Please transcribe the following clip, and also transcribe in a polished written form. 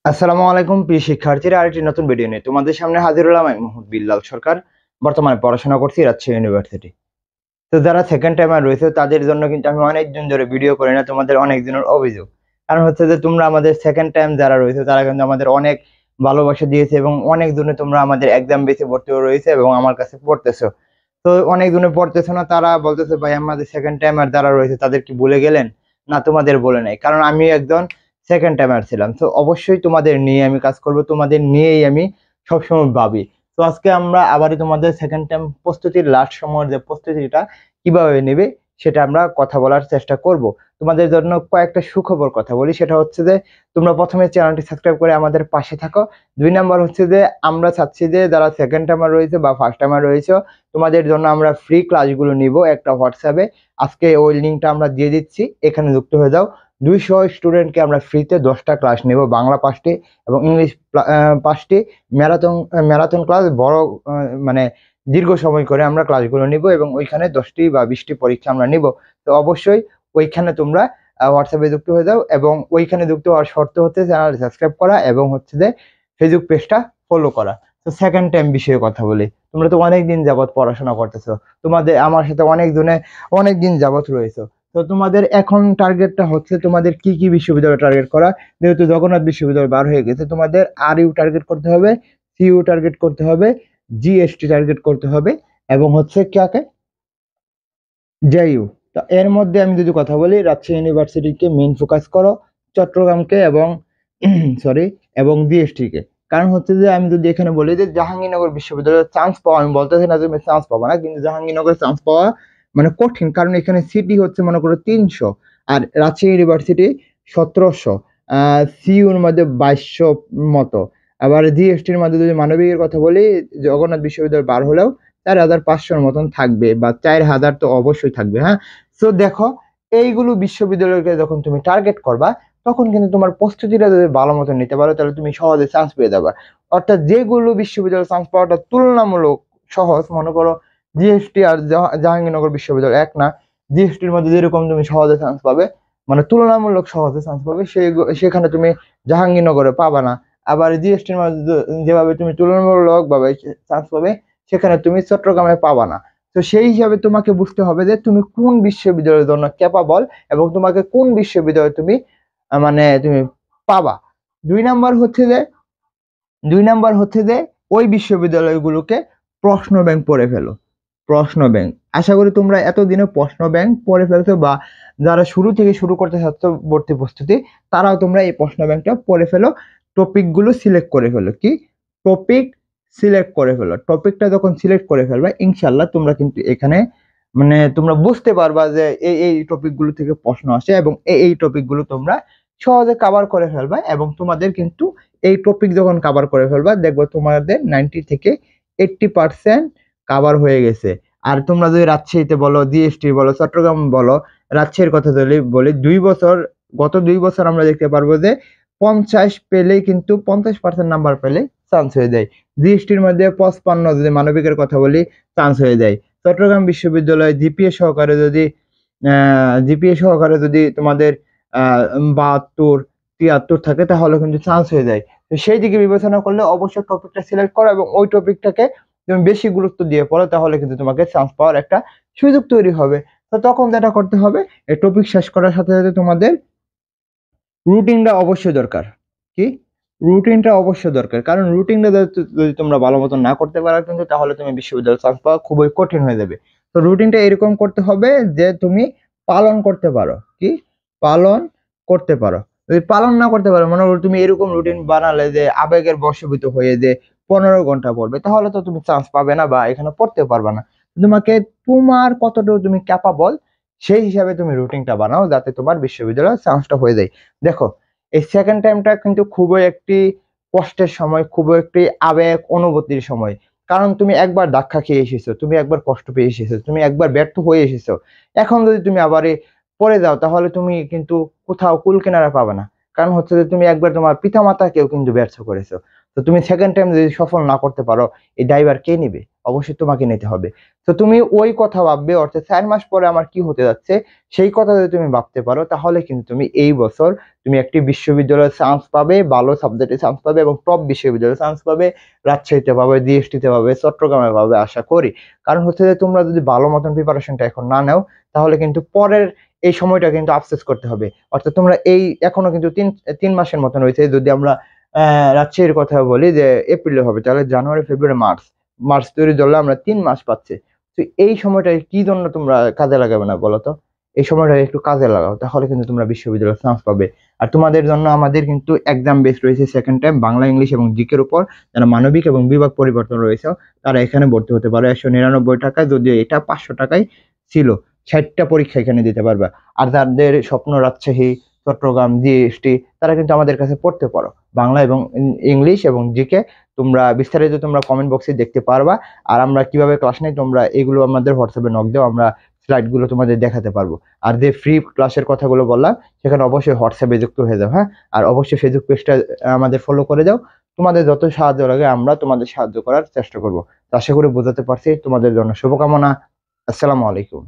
আসসালামু আলাইকুম প্রিয় শিক্ষার্থীরা, আরেকটি নতুন ভিডিও নিয়ে তোমাদের সামনে হাজির হলাম। আমি মোহাম্মদ বিল্লাল সরকার। বর্তমানে পড়াশোনা করছি রাজশাহী ইউনিভার্সিটি। তো যারা সেকেন্ড টাইমার রয়েছে তাদের জন্য কিন্তু আমি অনেক দিন ধরে ভিডিও করি না, তোমাদের অনেক দিনের অভিযোগ। কারণ হচ্ছে যে তোমরা আমাদের সেকেন্ড টাইম যারা রয়েছে তারা কিন্তু আমাদের অনেক ভালোবাসা দিয়েছে এবং অনেক দিনে তোমরা আমাদের এক্সাম বেসে ভর্তিও রয়েছে এবং আমার কাছে পড়তেছো। তো অনেক দিনে পড়তেছো না, তারা বলতেছে ভাই আমাদের সেকেন্ড টাইমার যারা রয়েছে তাদের কি ভুলে গেলেন? না, তোমাদের বলে নাই, কারণ আমি একজন সেকেন্ড টাইমার ছিলাম। তো অবশ্যই তোমাদের নিয়ে আমি কাজ করব, তোমাদের নিয়েই আমি সবসময় ভাবি। তো আজকে আমরা আবারই তোমাদের সেকেন্ড টাইম প্রস্তুতির লাস্ট সময়ের যে প্রস্তুতিটা কিভাবে নেবে সেটা আমরা কথা বলার চেষ্টা করব। তোমাদের জন্য কয়েকটা সুখবর কথা বলি, সেটা হচ্ছে যে তোমরা প্রথমে চ্যানেলটি সাবস্ক্রাইব করে আমাদের পাশে থাকো। 2 নাম্বার হচ্ছে যে আমরা চাচ্ছি যে যারা সেকেন্ড টাইমার রয়েছে বা ফার্স্ট টাইমার রয়েছে তোমাদের জন্য আমরা ফ্রি ক্লাসগুলো নিব একটা হোয়াটসঅ্যাপে। আজকে ওই লিঙ্কটা আমরা দিয়ে দিচ্ছি, এখানে যুক্ত হয়ে যাও। 200 স্টুডেন্টকে আমরা ফ্রিতে 10টা ক্লাস নেব, বাংলা 5টি এবং ইংলিশ 5টি। ম্যারাথন ম্যারাথন ক্লাস, বড় মানে দীর্ঘ সময় করে আমরা ক্লাসগুলো নিব এবং ওইখানে 10টি বা 20টি পরীক্ষা আমরা নিব। তো অবশ্যই ওইখানে তোমরা হোয়াটসঅ্যাপে যুক্ত হয়ে যাও এবং ওইখানে যুক্ত হওয়ার শর্ত হচ্ছে চ্যানেল সাবস্ক্রাইব করা এবং হচ্ছে যে ফেসবুক পেজটা ফলো করা। তো সেকেন্ড টাইম বিষয়ে কথা বলি। তোমরা তো অনেক দিন যাবত পড়াশোনা করতেছো, তোমাদের আমার সাথে অনেক দিন যাবত রয়েছে। তো তোমাদের এখন টার্গেটটা হচ্ছে তোমাদের কি কি বিশ্ববিদ্যালয় টার্গেট করা। যেহেতু জগন্নাথ বিশ্ববিদ্যালয় বার হয়ে গেছে, তোমাদের আর ইউ টার্গেট করতে হবে, সিইউ টার্গেট করতে হবে, জিএসটি টার্গেট করতে হবে এবং হচ্ছে কাকে, জেইউ। তো এর মধ্যে আমি যদি কথা বলি, রাজশাহী ইউনিভার্সিটিকে মেইন ফোকাস করো, চট্টগ্রামকে এবং সরি এবং জিএসটি কে। কারণ হচ্ছে যে আমি যদি এখানে বলি যে জাহাঙ্গীরনগর বিশ্ববিদ্যালয়ের চান্স পাওয়া, আমি বলতেছি না তুমি চান্স পাবা না, কিন্তু জাহাঙ্গীরনগরের চান্স পাওয়া মানে কঠিন, কারণ এখানে সিটি হচ্ছে মনে করো 300 আর রাজশাহী ইউনিভার্সিটি 1700, সিইউর মধ্যে 2200 মতো। আবার জিএসটির মধ্যে যদি মানবিকের কথা বলি, জগন্নাথ বিশ্ববিদ্যালয় বার হলেও 4500-র মতন থাকবে বা 4000 তো অবশ্যই থাকবে। হ্যাঁ, তো দেখো এইগুলো বিশ্ববিদ্যালয়কে যখন তুমি টার্গেট করবা তখন কিন্তু তোমার প্রস্তুতিটা যদি ভালো মতো নিতে পারো তাহলে তুমি সহজে চান্স পেয়ে যাবে। অর্থাৎ যেগুলো বিশ্ববিদ্যালয়ে চান্স পাওয়াটা তুলনামূলক সহজ, মনে করো জিএসটি আর জাহাঙ্গীরনগর বিশ্ববিদ্যালয় এক না। জিএসটির মধ্যে যেরকম তুমি সহজে চান্স পাবে, মানে তুলনামূলক সহজে চান্স পাবে, সেখানে তুমি জাহাঙ্গীরনগরে পাবা না। আবার জিএসটির মধ্যে যেভাবে তুমি তুলনামূলক ভাবে চান্স পাবে সেখানে তুমি চট্টগ্রামে পাবা না। তো সেই হিসাবে তোমাকে বুঝতে হবে যে তুমি কোন বিশ্ববিদ্যালয়ের জন্য ক্যাপাবল এবং তোমাকে কোন বিশ্ববিদ্যালয়ে তুমি তুমি পাবা। 2 নাম্বার হচ্ছে যে 2 নাম্বার হচ্ছে যে ওই বিশ্ববিদ্যালয়গুলোকে প্রশ্ন ব্যাংক পড়ে ফেলো। প্রশ্ন ব্যাংক, আশা করি তোমরা এতদিনে প্রশ্ন ব্যাংক পড়ে ফেলছো, বা যারা শুরু থেকে শুরু করতে চাচ্ছ ভর্তি প্রস্তুতি তারাও তোমরা এই প্রশ্ন ব্যাংকটা পড়ে ফেলো। টপিকগুলো সিলেক্ট করে ফেলো, কি টপিক সিলেক্ট করে ফেলো। টপিকটা যখন সিলেক্ট করে ফেলবে ইনশাল্লাহ তোমরা কিন্তু এখানে তোমরা বুঝতে পারবা যে এই এই টপিকগুলো থেকে প্রশ্ন আসে এবং এই এই টপিকগুলো তোমরা সহজে কভার করে ফেলবা। এবং তোমাদের কিন্তু এই টপিক যখন কভার করে ফেলবা দেখবো তোমাদের 90 থেকে 80% কভার হয়ে গেছে। আর তোমরা যদি রাজশাহীতে বলো, জিএসটি বলো, চট্টগ্রাম বলো, রাজশাহীর কথা যদি বলি, গত 2 বছর আমরা দেখতে পারবো যে 50 পেলেই কিন্তু 50% নাম্বার পেলে চান্স হয়ে যায়। জিএসটির মধ্যে 55, যদি মানবিকের কথা বলি, চান্স হয়ে যায়। চট্টগ্রাম বিশ্ববিদ্যালয় জিপিএ সহকারে যদি তোমাদের 72, 73 থাকে তাহলে কিন্তু চান্স হয়ে যায়। তো সেই দিকে বিবেচনা করলে অবশ্যই টপিকটা সিলেক্ট করো এবং ওই টপিকটাকে তুমি বেশি গুরুত্ব দিয়ে পড়ো, তাহলে কিন্তু তোমাকে চান্স পাওয়ার একটা সুযোগ তৈরি হবে। তো তখন যেটা করতে হবে, এই টপিক শেষ করার সাথে সাথে তোমাদের রুটিনটা অবশ্যই দরকার। কি রুটিনটা অবশ্যই দরকার, কারণ রুটিনটা যদি তোমরা ভালো মতো না করতে পারো কিন্তু তাহলে তুমি বিশ্ববিদ্যালয়ে চান্স পাওয়া খুবই কঠিন হয়ে যাবে। তো রুটিনটা এরকম করতে হবে যে তুমি পালন করতে পারো, কি পালন করতে পারো। যদি পালন না করতে পারো, মনে করো তুমি এরকম রুটিন বানালে যে আবেগের বশীভূত হয়ে যে 15 ঘন্টা পড়বে, তাহলে তো তুমি চান্স পাবে না বা এখানে পড়তে পারবে না। তোমাকে তোমার কতটুকু তুমি ক্যাপাবল সেই হিসাবে তুমি রুটিনটা বানাও যাতে তোমার বিশ্ববিদ্যালয়ে চান্সটা হয়ে যায়। দেখো এই সেকেন্ড টাইমটা কিন্তু খুবই একটি কষ্টের সময়, খুবই একটি আবেগ অনুভূতির সময়। কারণ তুমি একবার ধাক্কা খেয়ে এসেছো, তুমি একবার কষ্ট পেয়ে এসেছো, তুমি একবার ব্যর্থ হয়ে এসেছো। এখন যদি তুমি আবার পড়ে যাও তাহলে তুমি কিন্তু কোথাও কুল কিনারা পাবে না। কারণ হচ্ছে যে তুমি একবার তোমার পিতা মাতাকেও কিন্তু ব্যর্থ করেছো। তো তুমি সেকেন্ড টাইম যদি সফল না করতে পারো, এই দায়ভার কে নিবে? অবশ্যই তোমাকে নিতে হবে। তো তুমি ওই কথা ভাববে, অর্থাৎ 4 মাস পরে আমার কি হতে যাচ্ছে সেই কথা যদি তুমি ভাবতে পারো, তাহলে কিন্তু তুমি এই বছর তুমি একটি বিশ্ববিদ্যালয়ের চান্স পাবে, ভালো সাবজেক্টে চান্স পাবে এবং টপ বিশ্ববিদ্যালয়ে চান্স পাবে। রাজশাহীতে পাবে, ডিএসটিতে পাবে, চট্টগ্রামে পাবে আশা করি। কারণ হচ্ছে যে তোমরা যদি ভালো মতন প্রিপারেশনটা এখন না নাও, তাহলে কিন্তু পরের এই সময়টা কিন্তু আফসোস করতে হবে। অর্থাৎ তোমরা এই এখনো কিন্তু তিন তিন মাসের মতন রয়েছে। যদি আমরা রাজশাহীর কথা বলি যে এপ্রিলে হবে, তাহলে জানুয়ারি, ফেব্রুয়ারি, মার্চ তৈরি ধরলে আমরা 3 মাস পাচ্ছি। তো এই সময়টা কি জন্য তোমরা কাজে লাগাবে না বলো তো? এই সময়টা একটু কাজে লাগাও, তাহলে কিন্তু তোমরা বিশ্ববিদ্যালয়ে চান্স পাবে। আর তোমাদের জন্য আমাদের কিন্তু এক্সাম বেস রয়েছে সেকেন্ড টাইম, বাংলা, ইংলিশ এবং জিকের উপর। যারা মানবিক এবং বিভাগ পরিবর্তন রয়েছে তারা এখানে ভর্তি হতে পারে 199 টাকায়, যদিও এটা 500 টাকায় ছিল। 60টা পরীক্ষা এখানে দিতে পারবে। আর যাদের স্বপ্ন রাজশাহী, চট্টগ্রাম, জিএসটি, তারা কিন্তু আমাদের কাছে পড়তে পারো বাংলা এবং ইংলিশ এবং জিকে। তোমরা বিস্তারিত তোমরা কমেন্ট বক্সে দেখতে পারবা। আর আমরা কিভাবে ক্লাস নেই তোমরা এগুলো আমাদের হোয়াটসঅ্যাপে নক দাও, আমরা স্লাইড গুলো তোমাদের দেখাতে পারবো। আর যে ফ্রি ক্লাসের কথাগুলো বললাম সেখানে অবশ্যই হোয়াটসঅ্যাপে যুক্ত হয়ে যাও, হ্যাঁ। আর অবশ্যই ফেসবুক পেজটা আমাদের ফলো করে দাও। তোমাদের যত সাহায্য লাগে আমরা তোমাদের সাহায্য করার চেষ্টা করবো। আশা করি বোঝাতে পারছি। তোমাদের জন্য শুভকামনা। আসসালামু আলাইকুম।